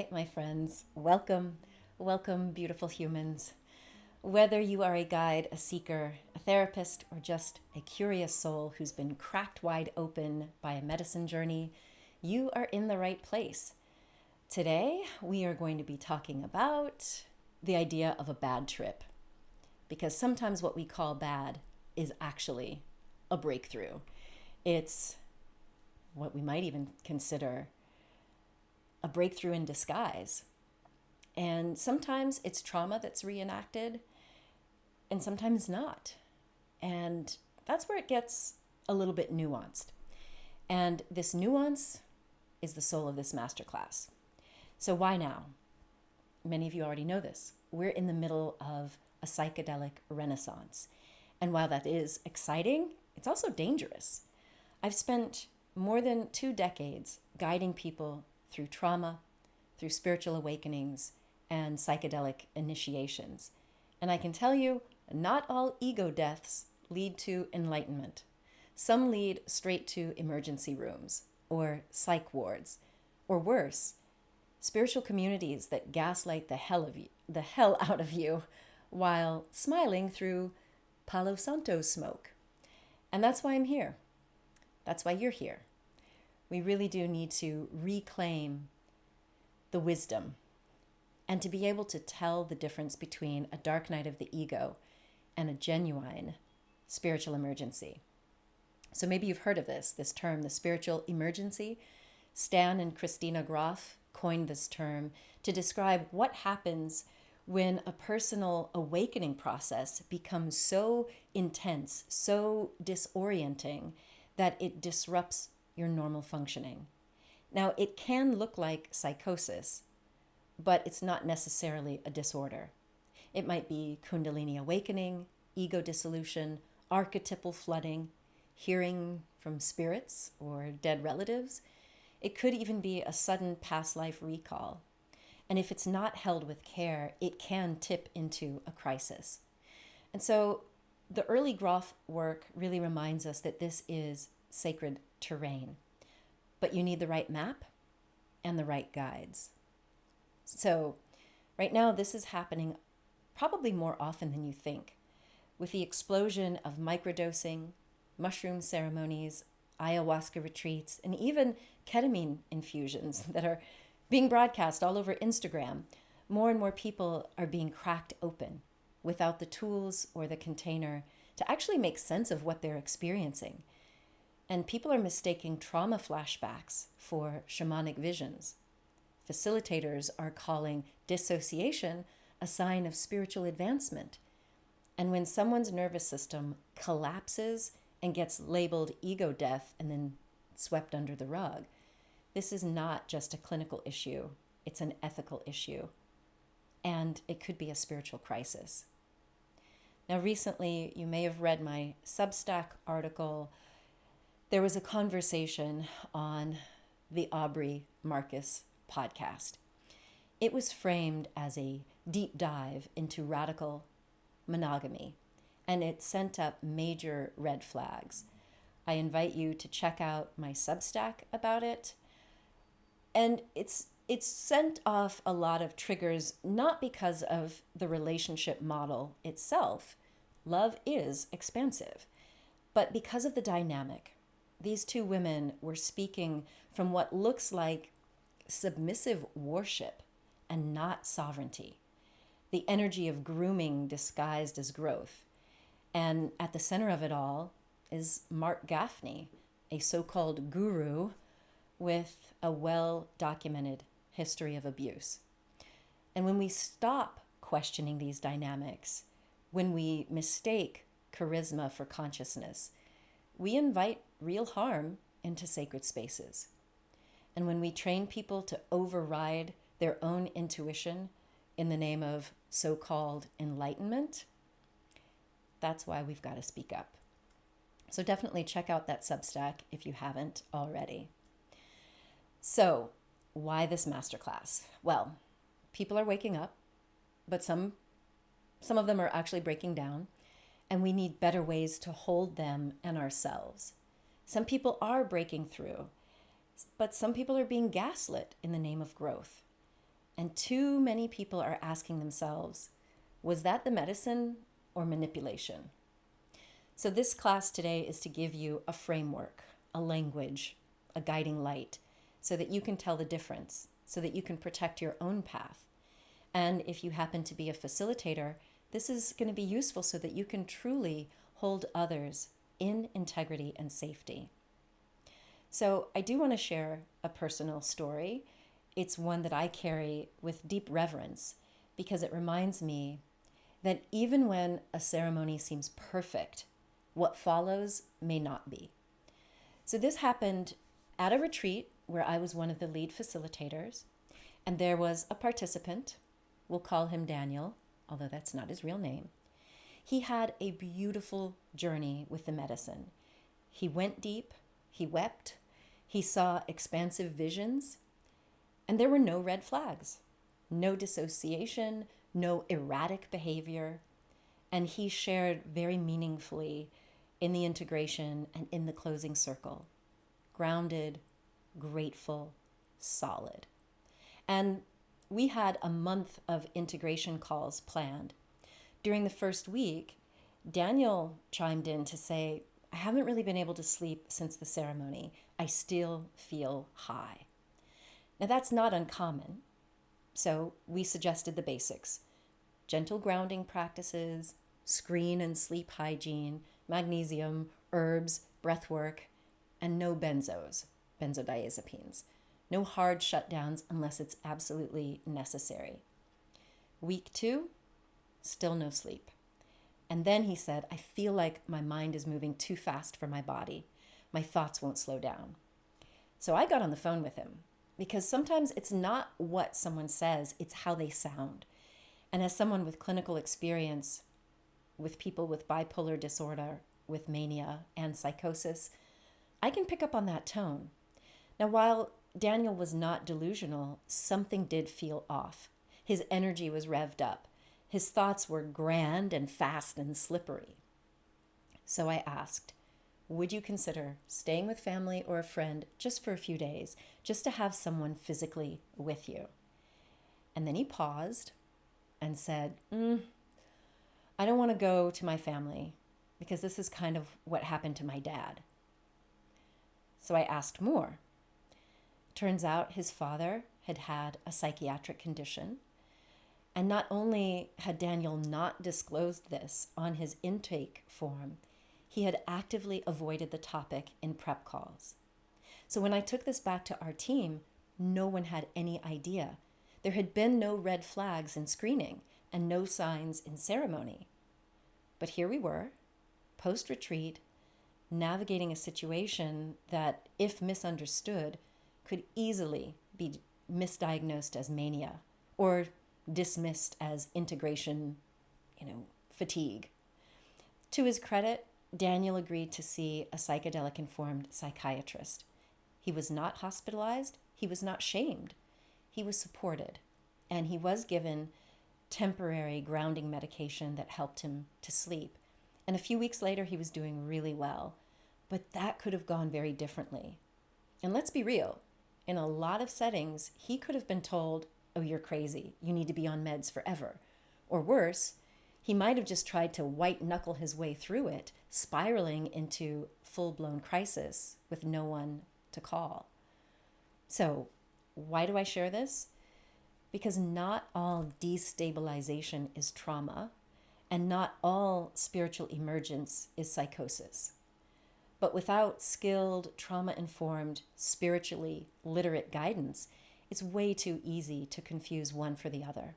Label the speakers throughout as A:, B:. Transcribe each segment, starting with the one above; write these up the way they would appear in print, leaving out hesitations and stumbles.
A: right, my friends, welcome, welcome, beautiful humans. Whether you are a guide, a seeker, a therapist, or just a curious soul who's been cracked wide open by a medicine journey, you are in the right place. Today, we are going to be talking about the idea of a bad trip, because sometimes what we call bad is actually a breakthrough. It's what we might even consider a breakthrough in disguise. And sometimes it's trauma that's reenacted, and sometimes not. And that's where it gets a little bit nuanced. And this nuance is the soul of this masterclass. So why now? Many of you already know this. We're in the middle of a psychedelic renaissance. And while that is exciting, it's also dangerous. I've spent more than 2 decades guiding people through trauma, through spiritual awakenings, and psychedelic initiations. And I can tell you, not all ego deaths lead to enlightenment. Some lead straight to emergency rooms or psych wards, or worse, spiritual communities that gaslight the hell out of you while smiling through Palo Santo smoke. And that's why I'm here. That's why you're here. We really do need to reclaim the wisdom and to be able to tell the difference between a dark night of the ego and a genuine spiritual emergency. So maybe you've heard of this term, the spiritual emergency. Stan and Christina Groff coined this term to describe what happens when a personal awakening process becomes so intense, so disorienting, that it disrupts your normal functioning. Now, it can look like psychosis, but it's not necessarily a disorder. It might be Kundalini awakening, ego dissolution, archetypal flooding, hearing from spirits or dead relatives. It could even be a sudden past life recall. And if it's not held with care, it can tip into a crisis. And so the early Groff work really reminds us that this is sacred terrain, but you need the right map and the right guides. So right now, this is happening probably more often than you think, with the explosion of microdosing, mushroom ceremonies, ayahuasca retreats, and even ketamine infusions that are being broadcast all over Instagram. More and more people are being cracked open without the tools or the container to actually make sense of what they're experiencing. And people are mistaking trauma flashbacks for shamanic visions. Facilitators are calling dissociation a sign of spiritual advancement. And when someone's nervous system collapses and gets labeled ego death and then swept under the rug, this is not just a clinical issue, it's an ethical issue. And it could be a spiritual crisis. Now, recently, you may have read my Substack article. There was a conversation on the Aubrey Marcus podcast. It was framed as a deep dive into radical monogamy, and it sent up major red flags. I invite you to check out my Substack about it. And it's sent off a lot of triggers, not because of the relationship model itself. Love is expansive, but because of the dynamic. These 2 women were speaking from what looks like submissive worship and not sovereignty, the energy of grooming disguised as growth. And at the center of it all is Mark Gaffney, a so-called guru with a well-documented history of abuse. And when we stop questioning these dynamics, when we mistake charisma for consciousness, we invite real harm into sacred spaces. And when we train people to override their own intuition in the name of so-called enlightenment, that's why we've got to speak up. So definitely check out that Substack if you haven't already. So why this masterclass? Well, people are waking up, but some of them are actually breaking down, and we need better ways to hold them and ourselves. Some people are breaking through, but some people are being gaslit in the name of growth. And too many people are asking themselves, was that the medicine or manipulation? So this class today is to give you a framework, a language, a guiding light, so that you can tell the difference, so that you can protect your own path. And if you happen to be a facilitator, this is going to be useful so that you can truly hold others in integrity and safety. So I do want to share a personal story. It's one that I carry with deep reverence because it reminds me that even when a ceremony seems perfect, what follows may not be. So this happened at a retreat where I was one of the lead facilitators, and there was a participant, we'll call him Daniel, although that's not his real name. He had a beautiful journey with the medicine. He went deep, he wept, he saw expansive visions, and there were no red flags, no dissociation, no erratic behavior, and he shared very meaningfully in the integration and in the closing circle. Grounded, grateful, solid. And we had a month of integration calls planned. During the first week, Daniel chimed in to say, I haven't really been able to sleep since the ceremony. I still feel high. Now that's not uncommon. So we suggested the basics: gentle grounding practices, screen and sleep hygiene, magnesium, herbs, breath work, and no benzodiazepines. No hard shutdowns unless it's absolutely necessary. Week 2, still no sleep. And then he said, I feel like my mind is moving too fast for my body. My thoughts won't slow down. So I got on the phone with him because sometimes it's not what someone says, it's how they sound. And as someone with clinical experience with people with bipolar disorder, with mania and psychosis, I can pick up on that tone. Now, while Daniel was not delusional, something did feel off. His energy was revved up. His thoughts were grand and fast and slippery. So I asked, would you consider staying with family or a friend just for a few days, just to have someone physically with you? And then he paused and said, I don't want to go to my family because this is kind of what happened to my dad. So I asked more. Turns out his father had had a psychiatric condition. And not only had Daniel not disclosed this on his intake form, he had actively avoided the topic in prep calls. So when I took this back to our team, no one had any idea. There had been no red flags in screening and no signs in ceremony. But here we were, post-retreat, navigating a situation that, if misunderstood, could easily be misdiagnosed as mania or dismissed as integration, fatigue. To his credit, Daniel agreed to see a psychedelic-informed psychiatrist. He was not hospitalized. He was not shamed. He was supported, and he was given temporary grounding medication that helped him to sleep. And a few weeks later, he was doing really well. But that could have gone very differently. And let's be real. In a lot of settings, he could have been told, oh, you're crazy. You need to be on meds forever. Or worse, he might have just tried to white knuckle his way through it, spiraling into full-blown crisis with no one to call. So why do I share this? Because not all destabilization is trauma, and not all spiritual emergence is psychosis. But without skilled, trauma-informed, spiritually literate guidance, it's way too easy to confuse one for the other.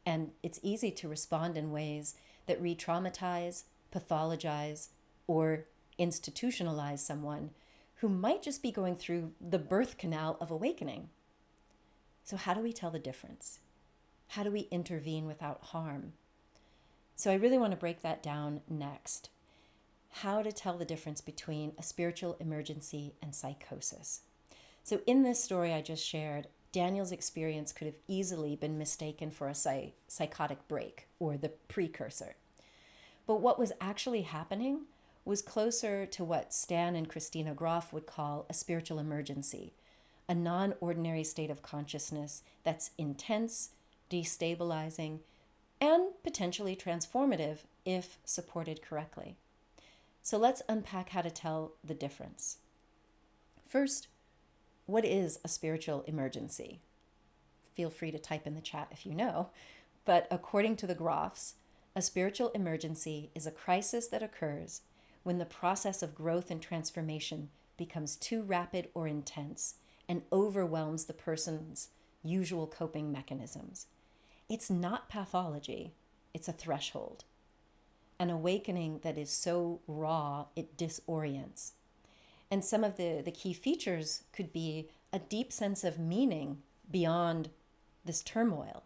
A: And it's easy to respond in ways that re-traumatize, pathologize, or institutionalize someone who might just be going through the birth canal of awakening. So how do we tell the difference? How do we intervene without harm? So I really want to break that down next. How to tell the difference between a spiritual emergency and psychosis. So in this story I just shared, Daniel's experience could have easily been mistaken for a psychotic break or the precursor. But what was actually happening was closer to what Stan and Christina Groff would call a spiritual emergency, a non-ordinary state of consciousness that's intense, destabilizing, and potentially transformative if supported correctly. So let's unpack how to tell the difference. First, what is a spiritual emergency? Feel free to type in the chat if you know, but according to the Groffs, a spiritual emergency is a crisis that occurs when the process of growth and transformation becomes too rapid or intense and overwhelms the person's usual coping mechanisms. It's not pathology, it's a threshold. An awakening that is so raw, it disorients. And some of the key features could be a deep sense of meaning beyond this turmoil,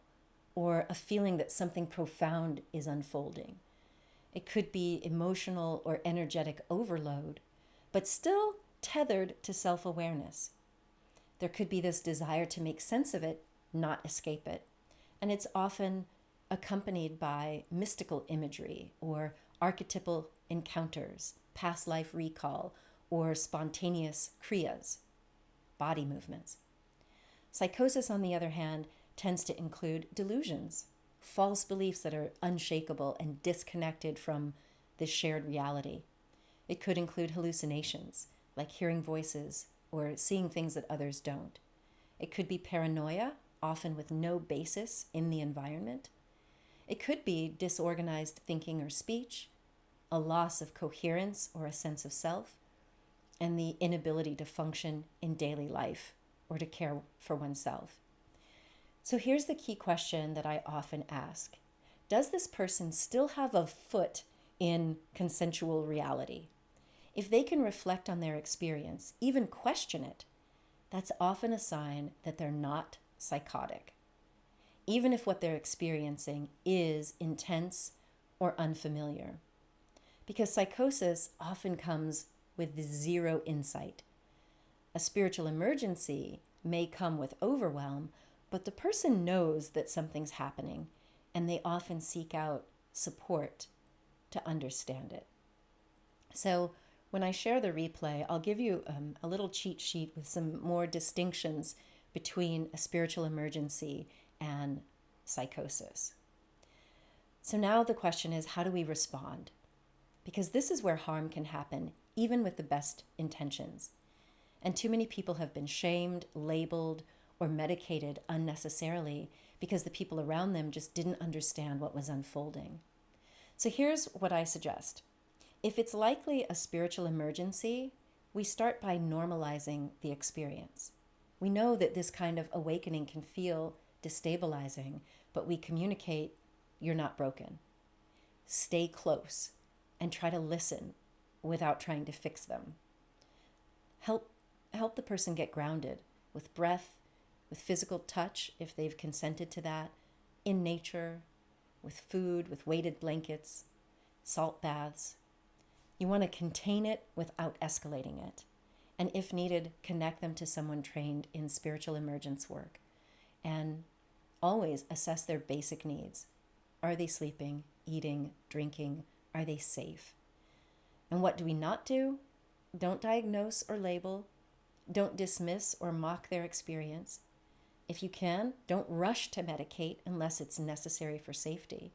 A: or a feeling that something profound is unfolding. It could be emotional or energetic overload, but still tethered to self-awareness. There could be this desire to make sense of it, not escape it. And it's often accompanied by mystical imagery or archetypal encounters, past life recall, or spontaneous kriyas, body movements. Psychosis, on the other hand, tends to include delusions, false beliefs that are unshakable and disconnected from this shared reality. It could include hallucinations, like hearing voices or seeing things that others don't. It could be paranoia, often with no basis in the environment. It could be disorganized thinking or speech, a loss of coherence or a sense of self, and the inability to function in daily life or to care for oneself. So here's the key question that I often ask. Does this person still have a foot in consensual reality? If they can reflect on their experience, even question it, that's often a sign that they're not psychotic, even if what they're experiencing is intense or unfamiliar. Because psychosis often comes with zero insight. A spiritual emergency may come with overwhelm, but the person knows that something's happening, and they often seek out support to understand it. So when I share the replay, I'll give you a little cheat sheet with some more distinctions between a spiritual emergency and psychosis. So now the question is, how do we respond? Because this is where harm can happen, even with the best intentions. And too many people have been shamed, labeled, or medicated unnecessarily because the people around them just didn't understand what was unfolding. So here's what I suggest. If it's likely a spiritual emergency, we start by normalizing the experience. We know that this kind of awakening can feel destabilizing, but we communicate, you're not broken. Stay close and try to listen without trying to fix them. Help the person get grounded with breath, with physical touch if they've consented to that, in nature, with food, with weighted blankets, salt baths. You want to contain it without escalating it. And if needed, connect them to someone trained in spiritual emergence work. And always assess their basic needs. Are they sleeping, eating, drinking? Are they safe? And what do we not do? Don't diagnose or label. Don't dismiss or mock their experience. If you can, don't rush to medicate unless it's necessary for safety.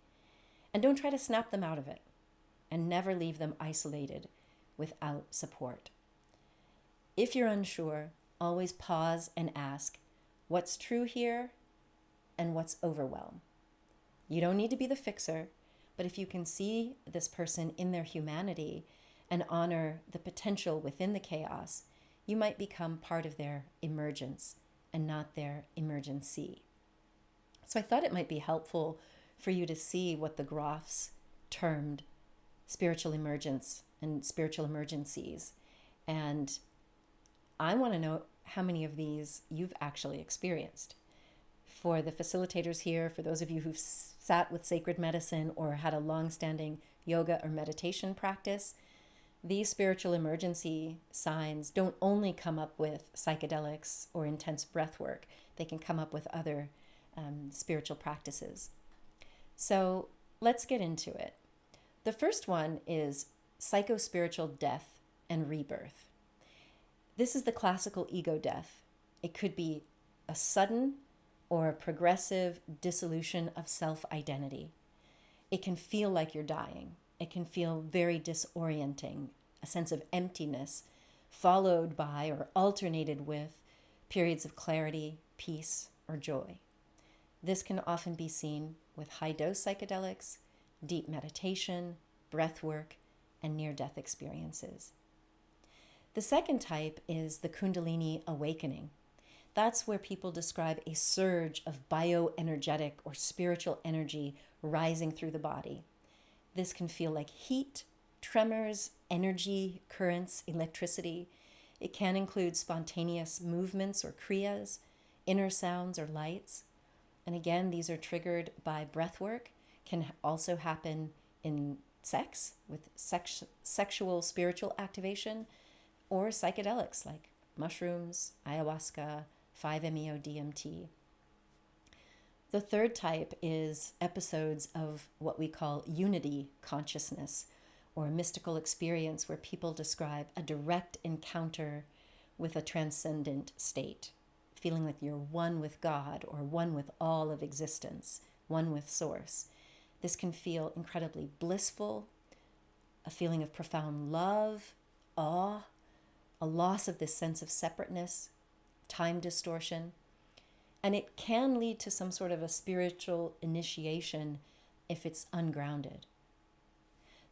A: And don't try to snap them out of it. And never leave them isolated without support. If you're unsure, always pause and ask, what's true here and what's overwhelm? You don't need to be the fixer, but if you can see this person in their humanity and honor the potential within the chaos, you might become part of their emergence and not their emergency. So I thought it might be helpful for you to see what the Groffs termed spiritual emergence and spiritual emergencies. And I want to know how many of these you've actually experienced. For the facilitators here, for those of you who've sat with sacred medicine or had a long-standing yoga or meditation practice, these spiritual emergency signs don't only come up with psychedelics or intense breath work. They can come up with other spiritual practices. So let's get into it. The first one is psychospiritual death and rebirth. This is the classical ego death, It could be a sudden or a progressive dissolution of self-identity. It can feel like you're dying. It can feel very disorienting, a sense of emptiness, followed by or alternated with periods of clarity, peace, or joy. This can often be seen with high-dose psychedelics, deep meditation, breath work, and near-death experiences. The second type is the Kundalini awakening. That's where people describe a surge of bioenergetic or spiritual energy rising through the body. This can feel like heat, tremors, energy, currents, electricity. It can include spontaneous movements or kriyas, inner sounds or lights. And again, these are triggered by breath work, can also happen in sex, with sexual spiritual activation, or psychedelics like mushrooms, ayahuasca, 5-MeO-DMT. The third type is episodes of what we call unity consciousness, or a mystical experience where people describe a direct encounter with a transcendent state, feeling like you're one with God or one with all of existence, one with Source. This can feel incredibly blissful, a feeling of profound love, awe, a loss of this sense of separateness, time distortion, and it can lead to some sort of a spiritual initiation if it's ungrounded.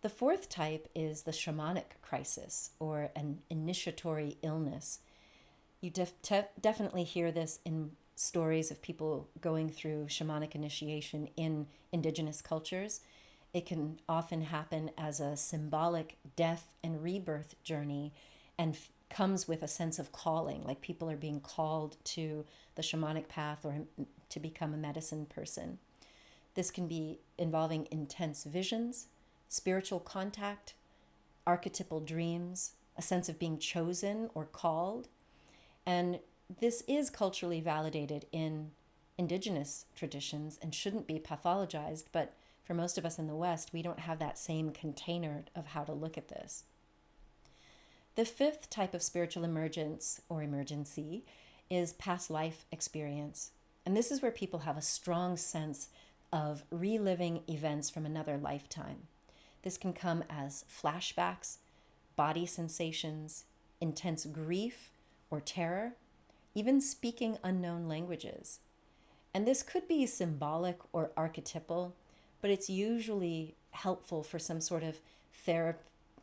A: The fourth type is the shamanic crisis, or an initiatory illness. You definitely hear this in stories of people going through shamanic initiation in indigenous cultures. It can often happen as a symbolic death and rebirth journey, and comes with a sense of calling, like people are being called to the shamanic path or to become a medicine person. This can be involving intense visions, spiritual contact, archetypal dreams, a sense of being chosen or called. And this is culturally validated in indigenous traditions and shouldn't be pathologized, but for most of us in the West, we don't have that same container of how to look at this. The fifth type of spiritual emergence or emergency is past life experience. And this is where people have a strong sense of reliving events from another lifetime. This can come as flashbacks, body sensations, intense grief or terror, even speaking unknown languages. And this could be symbolic or archetypal, but it's usually helpful for some sort of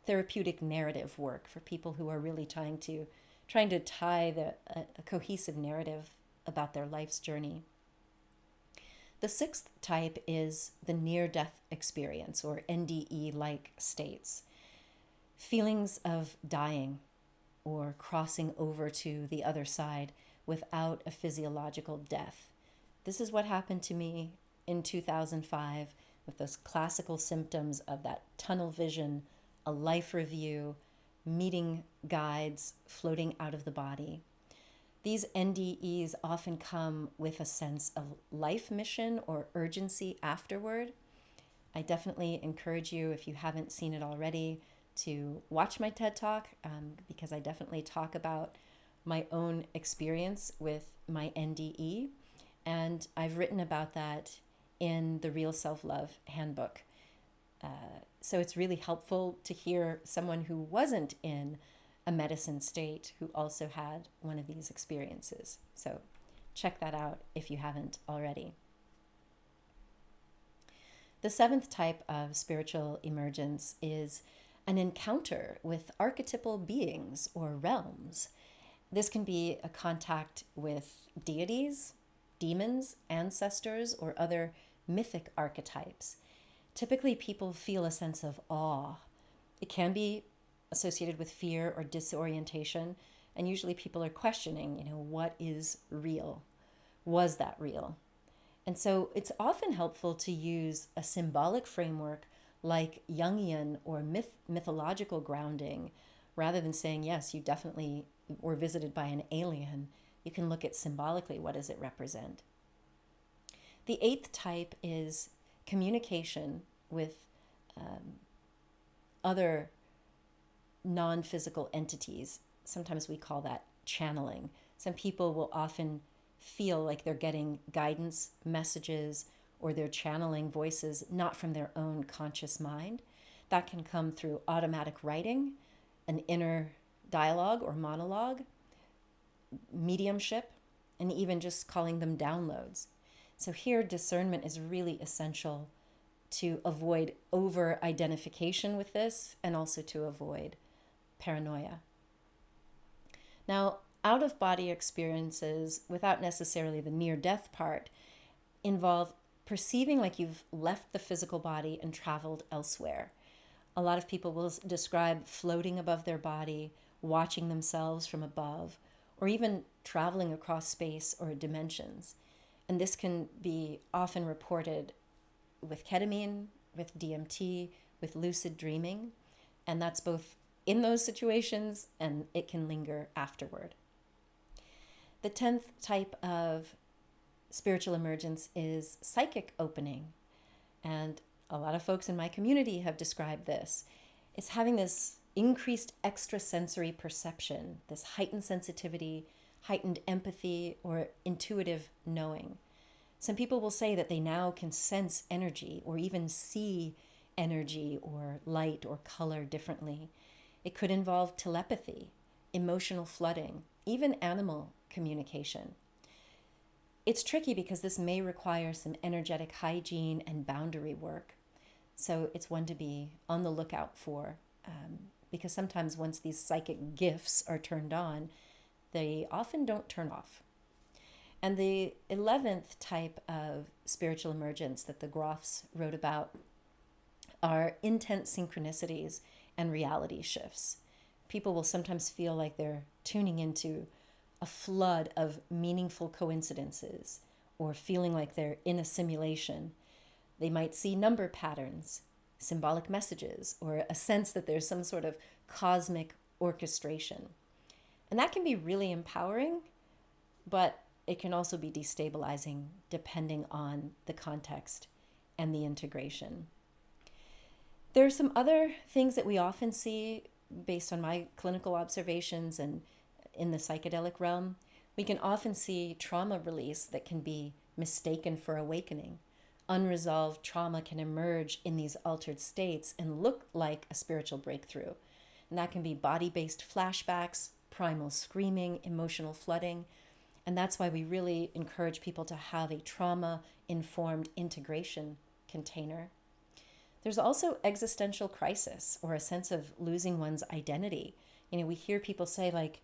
A: therapeutic narrative work for people who are really trying to tie a cohesive narrative about their life's journey. The sixth type is the near-death experience, or NDE-like states. Feelings of dying or crossing over to the other side without a physiological death. This is what happened to me in 2005 with those classical symptoms of that tunnel vision, a life review, meeting guides floating out of the body. These NDEs often come with a sense of life mission or urgency afterward. I definitely encourage you, if you haven't seen it already, to watch my TED Talk, because I definitely talk about my own experience with my NDE. And I've written about that in the Real Self-Love Handbook. So it's really helpful to hear someone who wasn't in a medicine state who also had one of these experiences. So check that out if you haven't already. The seventh type of spiritual emergence is an encounter with archetypal beings or realms. This can be a contact with deities, demons, ancestors, or other mythic archetypes. Typically, people feel a sense of awe. It can be associated with fear or disorientation, and usually people are questioning, what is real? Was that real? And so it's often helpful to use a symbolic framework like Jungian or mythological grounding, rather than saying, yes, you definitely were visited by an alien. You can look at symbolically, what does it represent? The eighth type is communication with other non-physical entities. Sometimes we call that channeling. Some people will often feel like they're getting guidance messages or they're channeling voices not from their own conscious mind. That can come through automatic writing, an inner dialogue or monologue, mediumship, and even just calling them downloads. So here, discernment is really essential to avoid over-identification with this and also to avoid paranoia. Now, out-of-body experiences, without necessarily the near-death part, involve perceiving like you've left the physical body and traveled elsewhere. A lot of people will describe floating above their body, watching themselves from above, or even traveling across space or dimensions. And this can be often reported with ketamine, with DMT, with lucid dreaming. And that's both in those situations and it can linger afterward. The 10th type of spiritual emergence is psychic opening. And a lot of folks in my community have described this. It's having this increased extrasensory perception, this heightened sensitivity, heightened empathy, or intuitive knowing. Some people will say that they now can sense energy or even see energy or light or color differently. It could involve telepathy, emotional flooding, even animal communication. It's tricky because this may require some energetic hygiene and boundary work. So it's one to be on the lookout for, because sometimes once these psychic gifts are turned on, they often don't turn off. And the 11th type of spiritual emergence that the Groffs wrote about are intense synchronicities and reality shifts. People will sometimes feel like they're tuning into a flood of meaningful coincidences or feeling like they're in a simulation. They might see number patterns, symbolic messages, or a sense that there's some sort of cosmic orchestration. And that can be really empowering, but it can also be destabilizing depending on the context and the integration. There are some other things that we often see based on my clinical observations and in the psychedelic realm. We can often see trauma release that can be mistaken for awakening. Unresolved trauma can emerge in these altered states and look like a spiritual breakthrough. And that can be body-based flashbacks, primal screaming, emotional flooding. And that's why we really encourage people to have a trauma-informed integration container. There's also existential crisis or a sense of losing one's identity. You know, we hear people say like,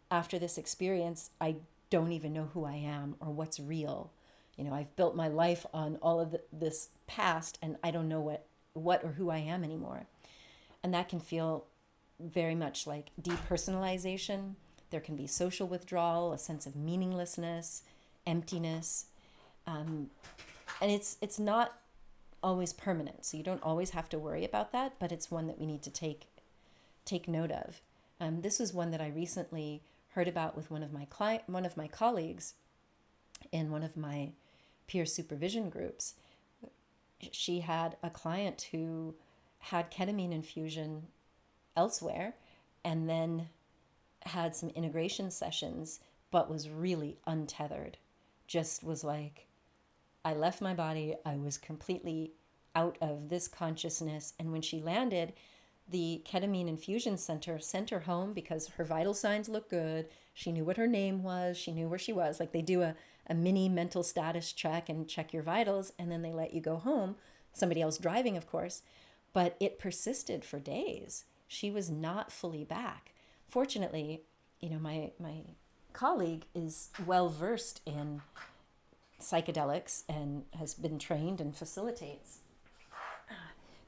A: after this experience, I don't even know who I am or what's real. You know, I've built my life on all of this past and I don't know what or who I am anymore. And that can feel very much like depersonalization. There can be social withdrawal, a sense of meaninglessness, emptiness. And it's not always permanent. So you don't always have to worry about that, but it's one that we need to take note of. This was one that I recently heard about with one of my colleagues in one of my peer supervision groups. She had a client who had ketamine infusion elsewhere and then had some integration sessions, but was really untethered. Just was like, I left my body, I was completely out of this consciousness. And when she landed, the ketamine infusion center sent her home because her vital signs looked good. She knew what her name was. She knew where she was. Like they do a mini mental status check and check your vitals, and then they let you go home. Somebody else driving, of course. But it persisted for days. She was not fully back. Fortunately, you know, my colleague is well versed in psychedelics and has been trained and facilitates.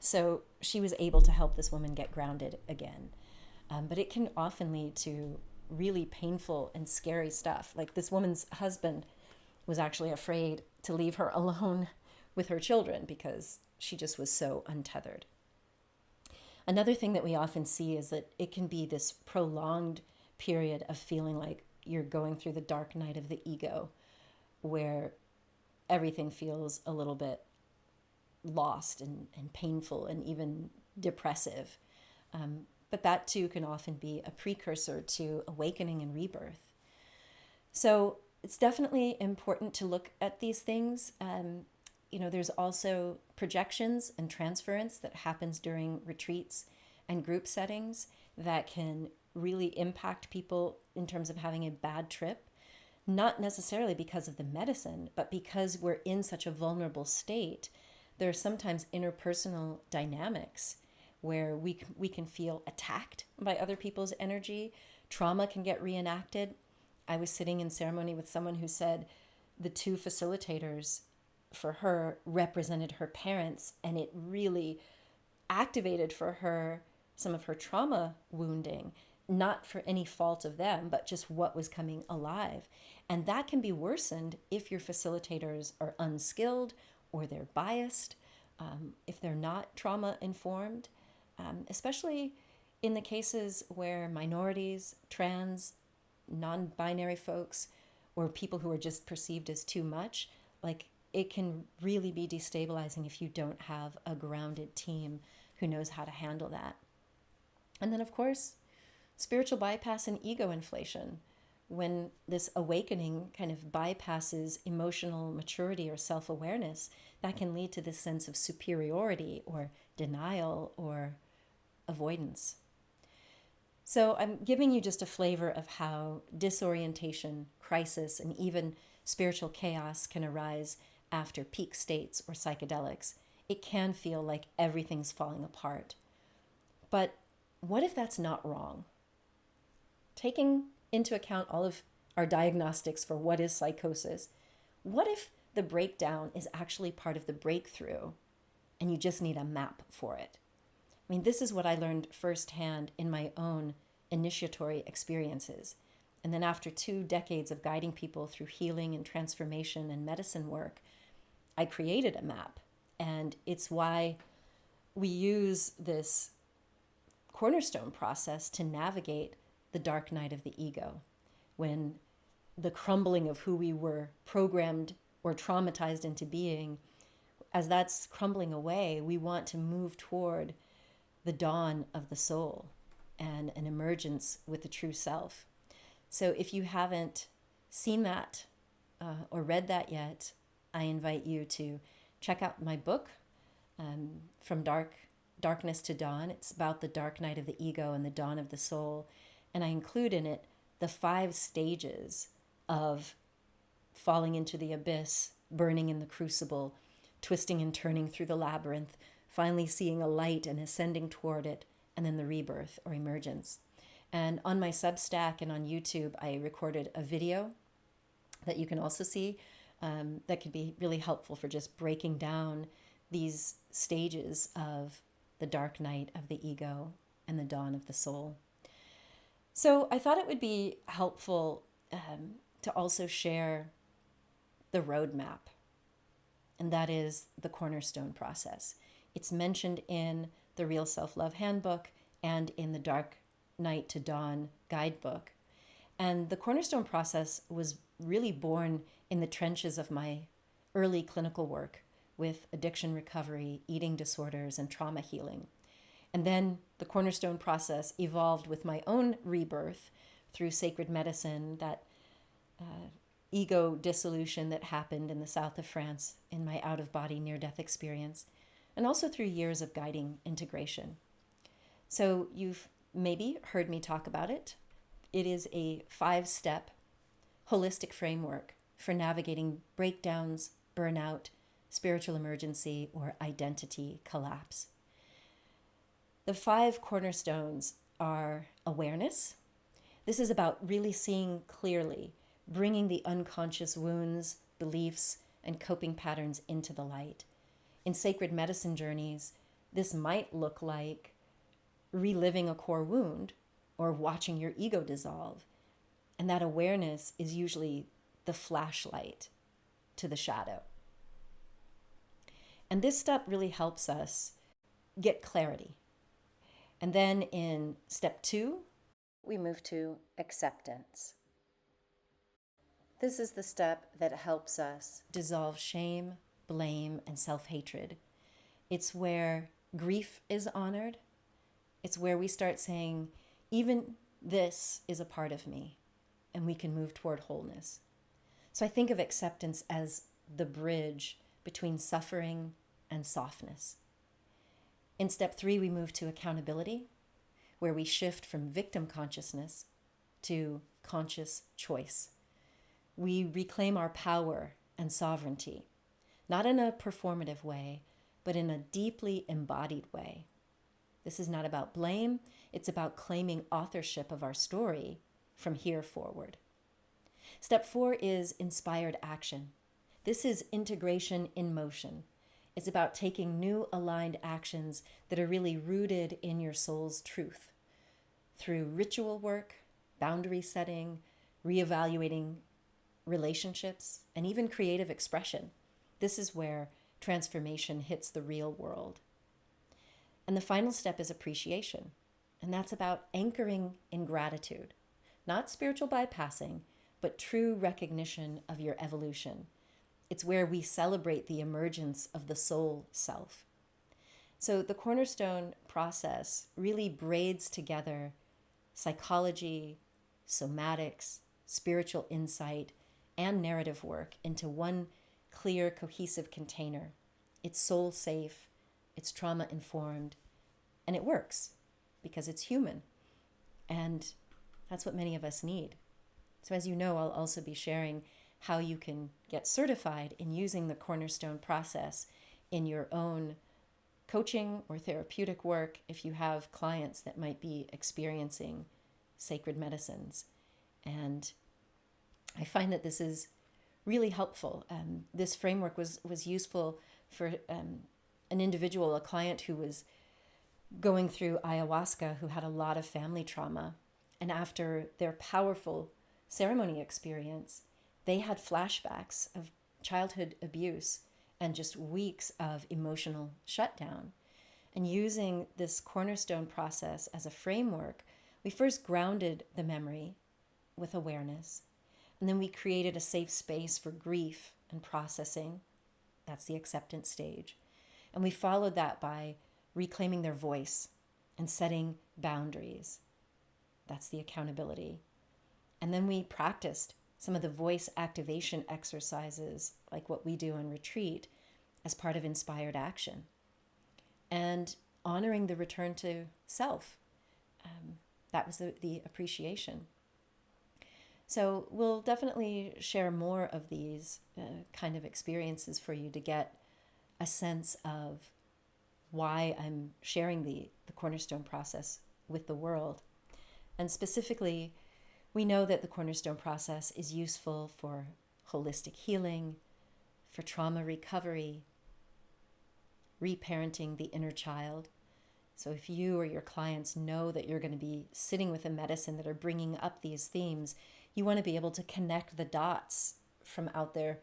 A: So she was able to help this woman get grounded again. But it can often lead to really painful and scary stuff. Like this woman's husband was actually afraid to leave her alone with her children because she just was so untethered. Another thing that we often see is that it can be this prolonged period of feeling like you're going through the dark night of the ego, where everything feels a little bit lost and painful and even depressive. But that too can often be a precursor to awakening and rebirth. So it's definitely important to look at these things. There's also projections and transference that happens during retreats and group settings that can really impact people in terms of having a bad trip, not necessarily because of the medicine, but because we're in such a vulnerable state. There are sometimes interpersonal dynamics where we can feel attacked by other people's energy. Trauma can get reenacted. I was sitting in ceremony with someone who said the two facilitators for her represented her parents, and it really activated for her some of her trauma wounding, not for any fault of them, but just what was coming alive. And that can be worsened if your facilitators are unskilled or they're biased, if they're not trauma informed, especially in the cases where minorities, trans, non-binary folks, or people who are just perceived as too much. Like, it can really be destabilizing if you don't have a grounded team who knows how to handle that. And then, of course, spiritual bypass and ego inflation. When this awakening kind of bypasses emotional maturity or self-awareness, that can lead to this sense of superiority or denial or avoidance. So I'm giving you just a flavor of how disorientation, crisis, and even spiritual chaos can arise after peak states or psychedelics. It can feel like everything's falling apart. But what if that's not wrong? Taking into account all of our diagnostics for what is psychosis, what if the breakdown is actually part of the breakthrough and you just need a map for it? I mean, this is what I learned firsthand in my own initiatory experiences. And then after 2 decades of guiding people through healing and transformation and medicine work, I created a map. And it's why we use this cornerstone process to navigate the dark night of the ego, when the crumbling of who we were programmed or traumatized into being, as that's crumbling away, we want to move toward the dawn of the soul and an emergence with the true self. So if you haven't seen that or read that yet, I invite you to check out my book, From Darkness to Dawn. It's about the dark night of the ego and the dawn of the soul. And I include in it the 5 stages of falling into the abyss, burning in the crucible, twisting and turning through the labyrinth, finally seeing a light and ascending toward it, and then the rebirth or emergence. And on my Substack and on YouTube, I recorded a video that you can also see that could be really helpful for just breaking down these stages of the dark night of the ego and the dawn of the soul. So I thought it would be helpful to also share the roadmap, and that is the cornerstone process. It's mentioned in the Real Self-Love Handbook and in the Dark Night to Dawn guidebook. And the cornerstone process was really born in the trenches of my early clinical work with addiction recovery, eating disorders, and trauma healing. And then the cornerstone process evolved with my own rebirth through sacred medicine, that ego dissolution that happened in the south of France in my out-of-body near-death experience, and also through years of guiding integration. So you've maybe heard me talk about it. It is a 5-step holistic framework for navigating breakdowns, burnout, spiritual emergency, or identity collapse. The 5 cornerstones are awareness. This is about really seeing clearly, bringing the unconscious wounds, beliefs, and coping patterns into the light. In sacred medicine journeys, this might look like reliving a core wound or watching your ego dissolve. And that awareness is usually the flashlight to the shadow. And this step really helps us get clarity. And then in step 2, we move to acceptance. This is the step that helps us dissolve shame, blame, and self-hatred. It's where grief is honored. It's where we start saying, even this is a part of me. and we can move toward wholeness. So I think of acceptance as the bridge between suffering and softness. In step 3, we move to accountability, where we shift from victim consciousness to conscious choice. We reclaim our power and sovereignty, not in a performative way, but in a deeply embodied way. This is not about blame, it's about claiming authorship of our story from here forward. Step 4 is inspired action. This is integration in motion. It's about taking new aligned actions that are really rooted in your soul's truth through ritual work, boundary setting, reevaluating relationships, and even creative expression. This is where transformation hits the real world. And the final step is appreciation. And that's about anchoring in gratitude, not spiritual bypassing, but true recognition of your evolution. It's where we celebrate the emergence of the soul self. So the cornerstone process really braids together psychology, somatics, spiritual insight, and narrative work into one clear, cohesive container. It's soul safe, it's trauma informed, and it works because it's human. And that's what many of us need. So as you know, I'll also be sharing how you can get certified in using the cornerstone process in your own coaching or therapeutic work if you have clients that might be experiencing sacred medicines. And I find that this is really helpful. This framework was useful for an individual, a client who was going through ayahuasca, who had a lot of family trauma. And after their powerful ceremony experience, they had flashbacks of childhood abuse and just weeks of emotional shutdown. And using this cornerstone process as a framework, we first grounded the memory with awareness. And then we created a safe space for grief and processing. That's the acceptance stage. And we followed that by reclaiming their voice and setting boundaries. That's the accountability. And then we practiced some of the voice activation exercises, like what we do on retreat, as part of inspired action. And honoring the return to self. That was the appreciation. So we'll definitely share more of these kind of experiences for you to get a sense of why I'm sharing the cornerstone process with the world. And specifically, we know that the cornerstone process is useful for holistic healing, for trauma recovery, reparenting the inner child. So if you or your clients know that you're going to be sitting with a medicine that are bringing up these themes, you want to be able to connect the dots from out their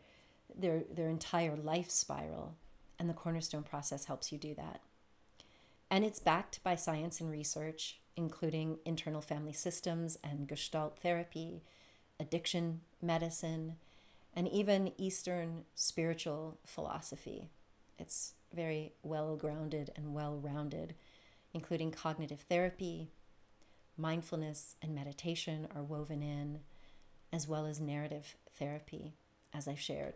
A: entire life spiral. And the cornerstone process helps you do that. And it's backed by science and research, including internal family systems and Gestalt therapy, addiction medicine, and even Eastern spiritual philosophy. It's very well-grounded and well-rounded, including cognitive therapy, mindfulness and meditation are woven in, as well as narrative therapy, as I've shared.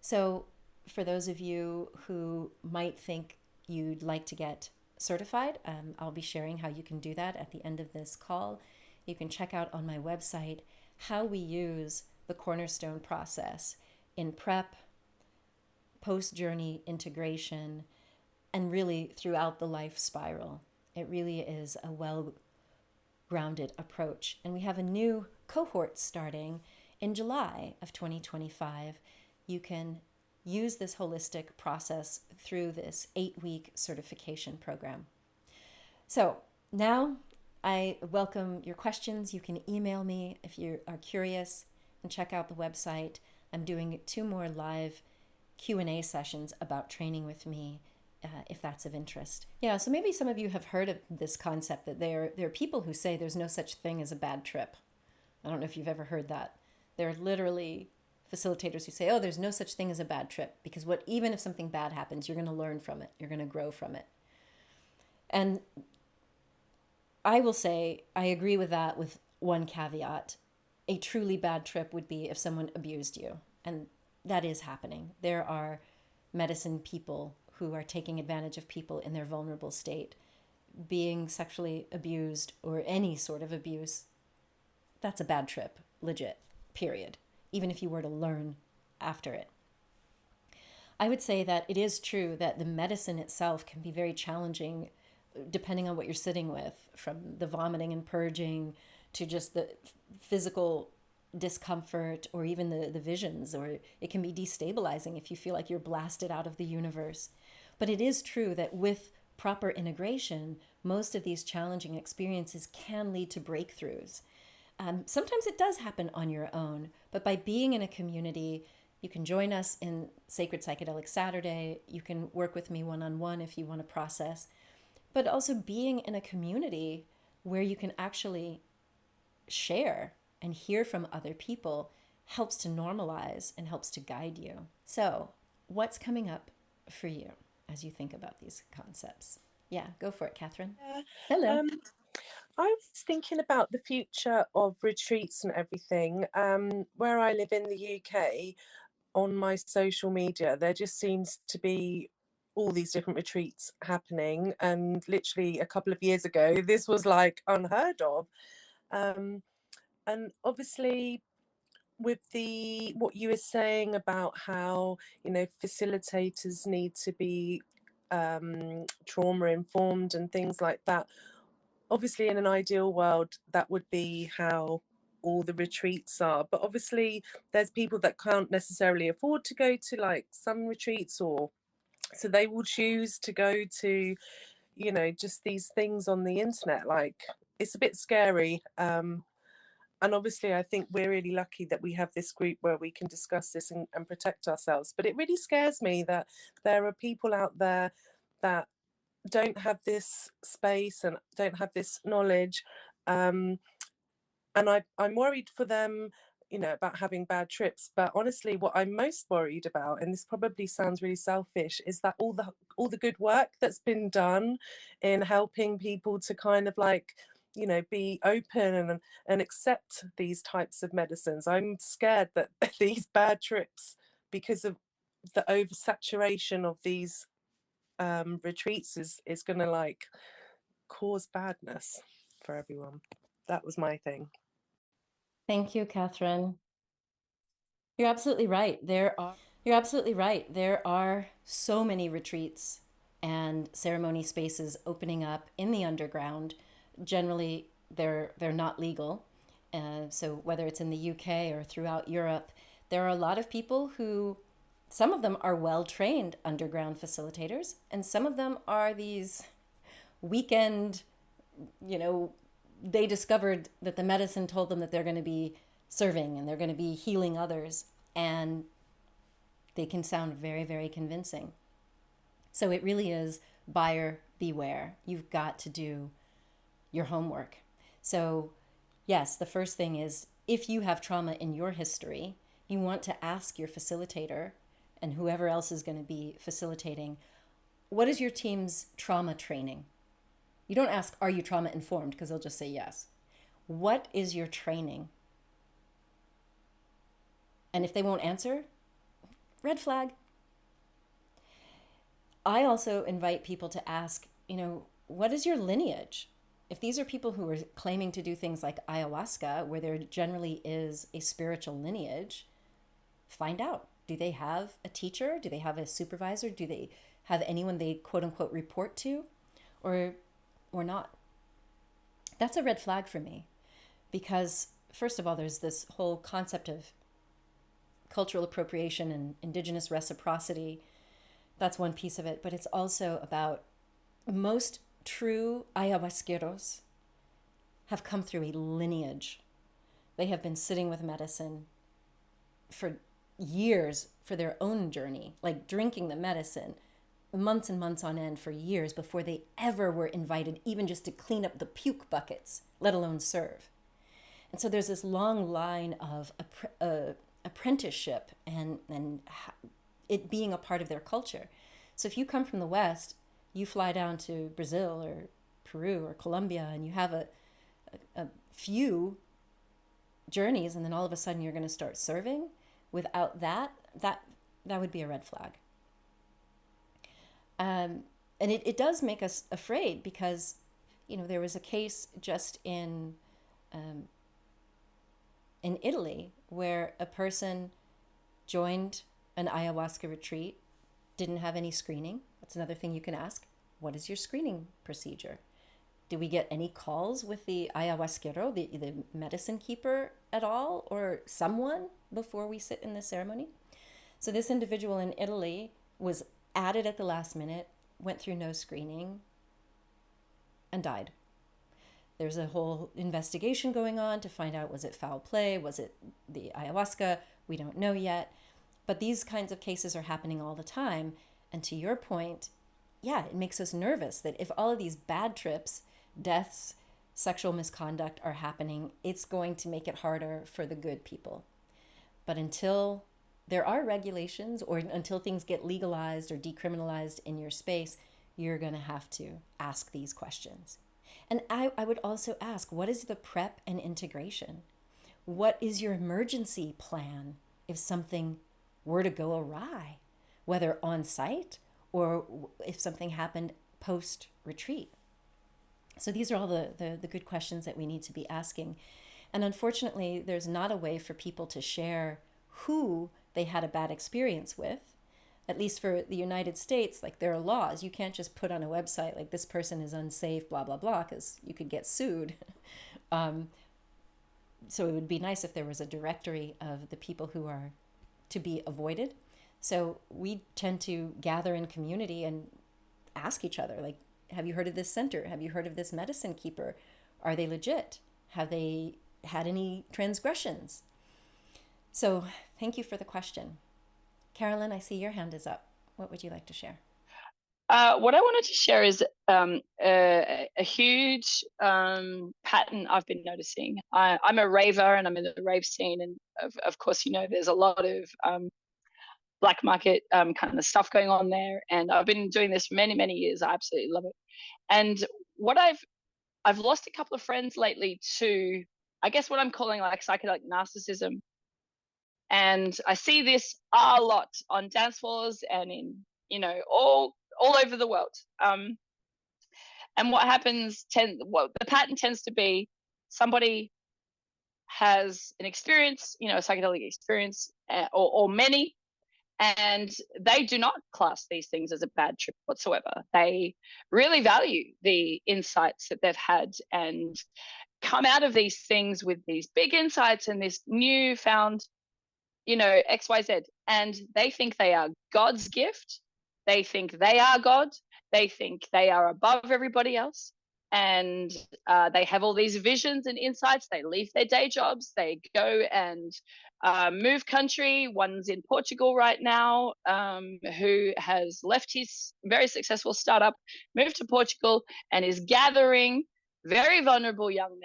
A: So for those of you who might think you'd like to get certified, I'll be sharing how you can do that at the end of this call. You can check out on my website how we use the cornerstone process in prep, post-journey integration, and really throughout the life spiral. It really is a well-grounded approach. And we have a new cohort starting in July of 2025. You can use this holistic process through this 8-week certification program. So now I welcome your questions. You can email me if you are curious and check out the website. I'm doing 2 more live Q&A sessions about training with me if that's of interest. Yeah, so maybe some of you have heard of this concept that there are people who say there's no such thing as a bad trip. I don't know if you've ever heard that. There are literally facilitators who say, oh, there's no such thing as a bad trip, because even if something bad happens, you're going to learn from it. You're going to grow from it. And I will say I agree with that with one caveat. A truly bad trip would be if someone abused you. And that is happening. There are medicine people who are taking advantage of people in their vulnerable state. Being sexually abused or any sort of abuse, that's a bad trip, legit, period. Even if you were to learn after it. I would say that it is true that the medicine itself can be very challenging depending on what you're sitting with, from the vomiting and purging to just the physical discomfort or even the visions, or it can be destabilizing if you feel like you're blasted out of the universe. But it is true that with proper integration, most of these challenging experiences can lead to breakthroughs. Sometimes it does happen on your own, but by being in a community, you can join us in Sacred Psychedelic Saturday. You can work with me one-on-one if you want to process. But also being in a community where you can actually share and hear from other people helps to normalize and helps to guide you. So, what's coming up for you as you think about these concepts? Yeah, go for it, Catherine. Hello.
B: Um, I was thinking about the future of retreats and everything. Where I live in the UK, on my social media, there just seems to be all these different retreats happening. And literally a couple of years ago, this was like unheard of. And obviously, with the what you were saying about how facilitators need to be trauma informed and things like that, obviously in an ideal world that would be how all the retreats are, but obviously there's people that can't necessarily afford to go to like some retreats, or so they will choose to go to just these things on the internet. Like, it's a bit scary. And obviously I think we're really lucky that we have this group where we can discuss this and protect ourselves, but it really scares me that there are people out there that don't have this space and don't have this knowledge. And I'm worried for them, about having bad trips. But honestly, what I'm most worried about, and this probably sounds really selfish, is that all the good work that's been done in helping people to kind of like, be open and accept these types of medicines. I'm scared that these bad trips, because of the oversaturation of these retreats, is going to like cause badness for everyone. That was my thing.
A: Thank you, Catherine. You're absolutely right. You're absolutely right. There are so many retreats and ceremony spaces opening up in the underground. Generally, they're not legal. So whether it's in the UK or throughout Europe, there are a lot of people who, some of them are well-trained underground facilitators, and some of them are these weekend, you know, they discovered that the medicine told them that they're going to be serving and they're going to be healing others, and they can sound very, very convincing. So it really is buyer beware. You've got to do your homework. So, yes, the first thing is, if you have trauma in your history, you want to ask your facilitator and whoever else is going to be facilitating, what is your team's trauma training? You don't ask, are you trauma informed? Because they'll just say yes. What is your training? And if they won't answer, red flag. I also invite people to ask, what is your lineage? If these are people who are claiming to do things like ayahuasca, where there generally is a spiritual lineage, find out. Do they have a teacher? Do they have a supervisor? Do they have anyone they quote unquote report to? Or not? That's a red flag for me, because first of all, there's this whole concept of cultural appropriation and indigenous reciprocity. That's one piece of it, but it's also about, most true ayahuasqueros have come through a lineage. They have been sitting with medicine for years for their own journey, like drinking the medicine months and months on end for years before they ever were invited even just to clean up the puke buckets, let alone serve. And so there's this long line of apprenticeship and it being a part of their culture. So if you come from the West, you fly down to Brazil or Peru or Colombia, and you have a few journeys, and then all of a sudden you're going to start serving without that would be a red flag. And it does make us afraid because, there was a case just in Italy where a person joined an ayahuasca retreat, didn't have any screening. That's another thing you can ask. What is your screening procedure? Do we get any calls with the ayahuasquero, the medicine keeper at all, or someone before we sit in the ceremony? So this individual in Italy was added at the last minute, went through no screening, and died. There's a whole investigation going on to find out, was it foul play? Was it the ayahuasca? We don't know yet. But these kinds of cases are happening all the time. And to your point, yeah, it makes us nervous that if all of these bad trips, deaths, sexual misconduct are happening, it's going to make it harder for the good people. But until there are regulations or until things get legalized or decriminalized in your space, you're going to have to ask these questions. And I would also ask, what is the prep and integration? What is your emergency plan if something were to go awry, whether on site or if something happened post retreat? So these are all the good questions that we need to be asking. And unfortunately, there's not a way for people to share who they had a bad experience with. At least for the United States, like, there are laws. You can't just put on a website like, this person is unsafe, blah, blah, blah, because you could get sued. So it would be nice if there was a directory of the people who are to be avoided. So we tend to gather in community and ask each other, like, have you heard of this center? Have you heard of this medicine keeper? Are they legit? Have they had any transgressions? So thank you for the question. Carolyn, I see your hand is up. What would you like to share?
C: What I wanted to share is a huge pattern I've been noticing. I'm a raver and I'm in the rave scene. And of course, there's a lot of black market kind of stuff going on there. And I've been doing this for many, many years. I absolutely love it. And what I've lost a couple of friends lately to, I guess, what I'm calling like psychedelic narcissism. And I see this a lot on dance floors and in, all over the world. And what happens, the pattern tends to be somebody has an experience, a psychedelic experience, or many, and they do not class these things as a bad trip whatsoever. They really value the insights that they've had and come out of these things with these big insights and this newfound XYZ, and they think they are God's gift. They think they are God. They think they are above everybody else. And they have all these visions and insights. They leave their day jobs. They go and move country. One's in Portugal right now, who has left his very successful startup, moved to Portugal, and is gathering very vulnerable young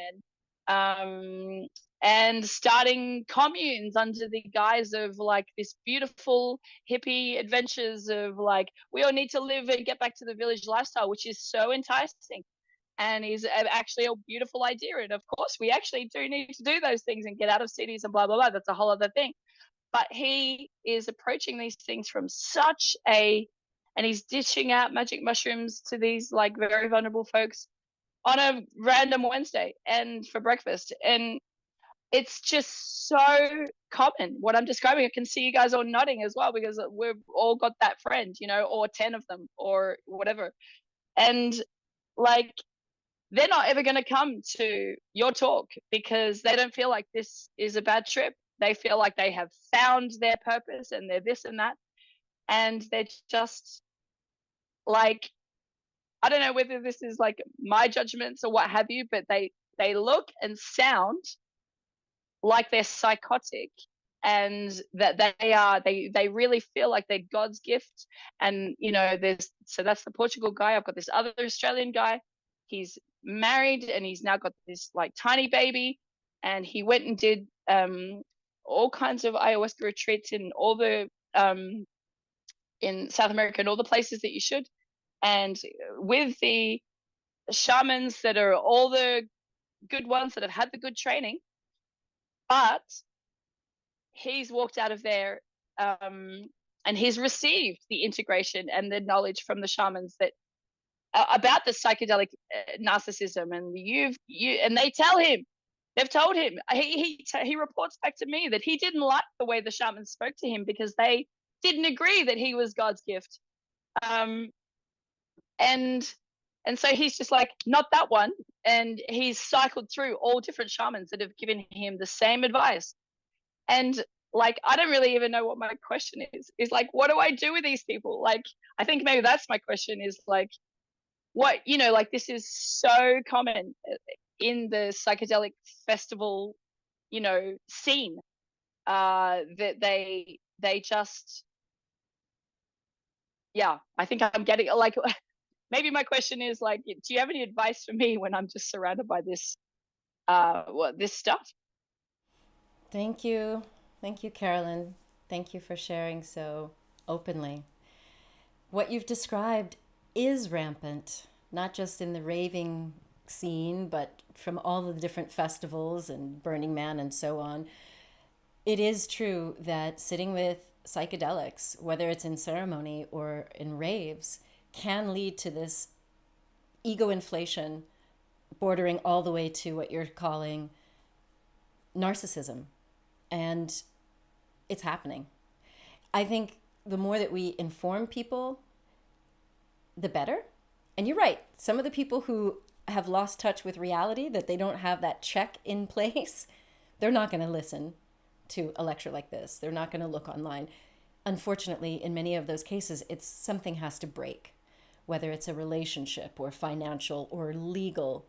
C: men and starting communes under the guise of like this beautiful hippie adventures of like, we all need to live and get back to the village lifestyle, which is so enticing and is actually a beautiful idea. And of course, we actually do need to do those things and get out of cities and blah, blah, blah. That's a whole other thing. But he is approaching these things from and he's dishing out magic mushrooms to these like very vulnerable folks on a random Wednesday and for breakfast. And it's just so common what I'm describing. I can see you guys all nodding as well, because we've all got that friend, or 10 of them or whatever. And like, they're not ever going to come to your talk because they don't feel like this is a bad trip. They feel like they have found their purpose and they're this and that. And they're just like, I don't know whether this is like my judgments or what have you, but they look and sound like they're psychotic, and that they really feel like they're God's gift. And so that's the Portugal guy. I've got this other Australian guy. He's married and he's now got this like tiny baby, and he went and did all kinds of ayahuasca retreats in all the in South America and all the places that you should, and with the shamans that are all the good ones that have had the good training. But he's walked out of there, and he's received the integration and the knowledge from the shamans that about the psychedelic narcissism, and and they tell him, they've told him, he reports back to me that he didn't like the way the shamans spoke to him because they didn't agree that he was God's gift. And so he's just like, not that one. And he's cycled through all different shamans that have given him the same advice. And like, I don't really even know what my question is like, what do I do with these people? Like, I think maybe that's my question, is like, what, like, this is so common in the psychedelic festival, scene, that they just, yeah, I think I'm getting like, maybe my question is like, do you have any advice for me when I'm just surrounded by this, this stuff?
A: Thank you. Thank you, Carolyn. Thank you for sharing so openly. What you've described is rampant, not just in the raving scene, but from all of the different festivals and Burning Man and so on. It is true that sitting with psychedelics, whether it's in ceremony or in raves, can lead to this ego inflation bordering all the way to what you're calling narcissism. And it's happening. I think the more that we inform people, the better. And you're right. Some of the people who have lost touch with reality, that they don't have that check in place, they're not going to listen to a lecture like this. They're not going to look online. Unfortunately, in many of those cases, it's something has to break, whether it's a relationship or financial or legal.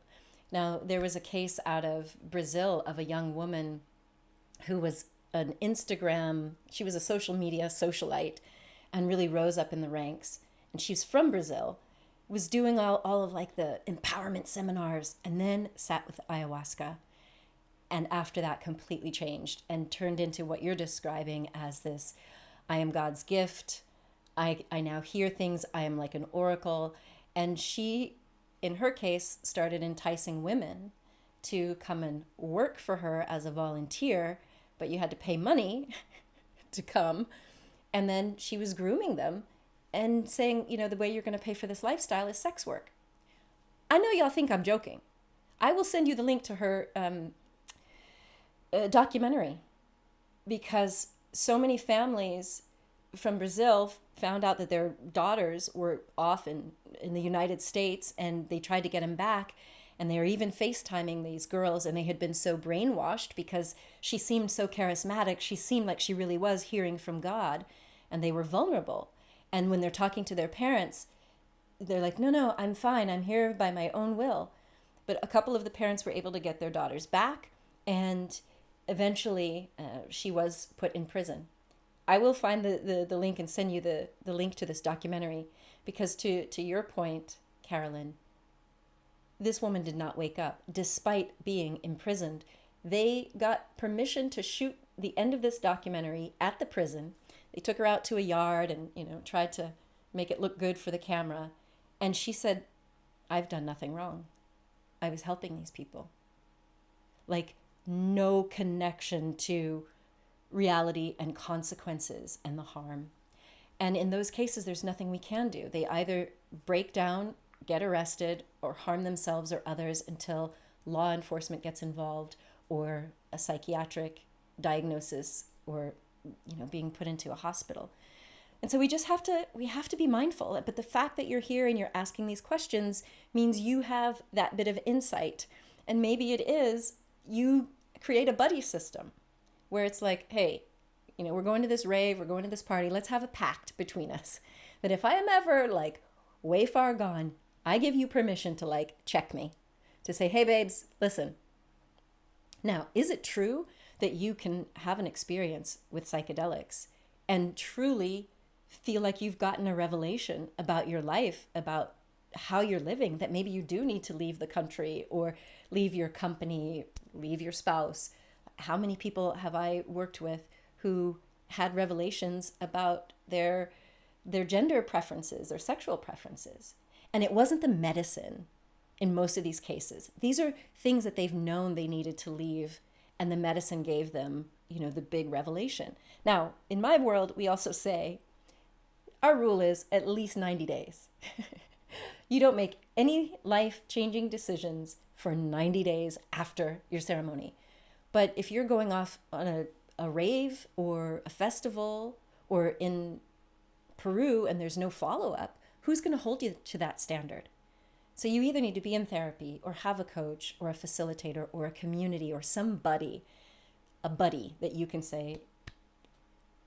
A: Now, there was a case out of Brazil of a young woman who was an Instagram, she was a social media socialite and really rose up in the ranks. And she's from Brazil, was doing all of like the empowerment seminars, and then sat with ayahuasca. And after that completely changed and turned into what you're describing as this, I am God's gift. I now hear things. I am like an oracle. And she, in her case, started enticing women to come and work for her as a volunteer, but you had to pay money to come. And then she was grooming them and saying, the way you're going to pay for this lifestyle is sex work. I know y'all think I'm joking. I will send you the link to her documentary, because so many families from Brazil found out that their daughters were off in the United States, and they tried to get them back. And they were even FaceTiming these girls, and they had been so brainwashed because she seemed so charismatic. She seemed like she really was hearing from God, and they were vulnerable. And when they're talking to their parents, they're like, no, I'm fine. I'm here by my own will. But a couple of the parents were able to get their daughters back, and eventually she was put in prison. I will find the link and send you the link to this documentary, because to your point, Carolyn, this woman did not wake up despite being imprisoned. They got permission to shoot the end of this documentary at the prison. They took her out to a yard and, tried to make it look good for the camera. And she said, I've done nothing wrong. I was helping these people. Like, no connection to reality and consequences and the harm. And in those cases, there's nothing we can do. They either break down, get arrested, or harm themselves or others until law enforcement gets involved, or a psychiatric diagnosis, or being put into a hospital. And so we have to be mindful. But the fact that you're here and you're asking these questions means you have that bit of insight. And maybe it is you create a buddy system where it's like, hey, we're going to this rave, we're going to this party, let's have a pact between us that if I am ever like way far gone, I give you permission to like check me, to say, hey babes, listen. Now, is it true that you can have an experience with psychedelics and truly feel like you've gotten a revelation about your life, about how you're living, that maybe you do need to leave the country or leave your company, leave your spouse? How many people have I worked with who had revelations about their gender preferences, their sexual preferences? And it wasn't the medicine in most of these cases. These are things that they've known they needed to leave, and the medicine gave them, the big revelation. Now, in my world, we also say our rule is at least 90 days. You don't make any life-changing decisions for 90 days after your ceremony. But if you're going off on a rave or a festival or in Peru and there's no follow-up, who's going to hold you to that standard? So you either need to be in therapy or have a coach or a facilitator or a community or somebody, a buddy that you can say,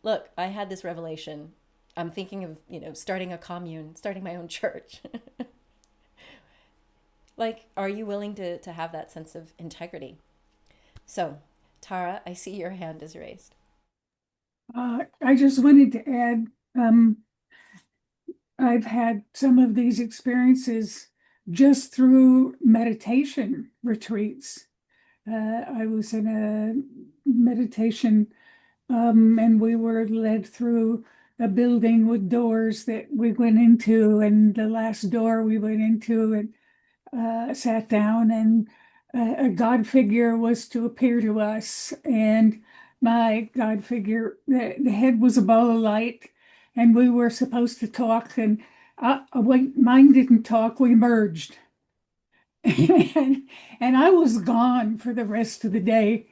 A: look, I had this revelation. I'm thinking of, starting a commune, starting my own church. Like, are you willing to have that sense of integrity? So, Tara, I see your hand is raised.
D: I just wanted to add, I've had some of these experiences just through meditation retreats. I was in a meditation, and we were led through a building with doors that we went into, and the last door we went into and sat down, and a God figure was to appear to us, and my God figure, the head was a ball of light, and we were supposed to talk, and mine didn't talk, we merged. And I was gone for the rest of the day.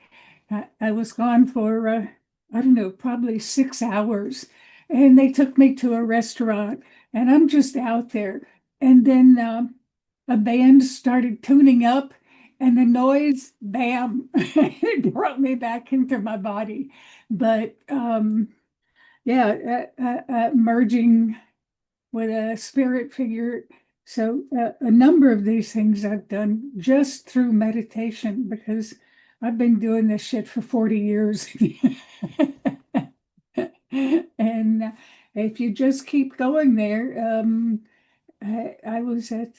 D: I was gone for, I don't know, probably 6 hours. And they took me to a restaurant, and I'm just out there. And then a band started tuning up, and the noise, bam, it brought me back into my body. But merging with a spirit figure. So a number of these things I've done just through meditation, because I've been doing this shit for 40 years. And if you just keep going there, I was at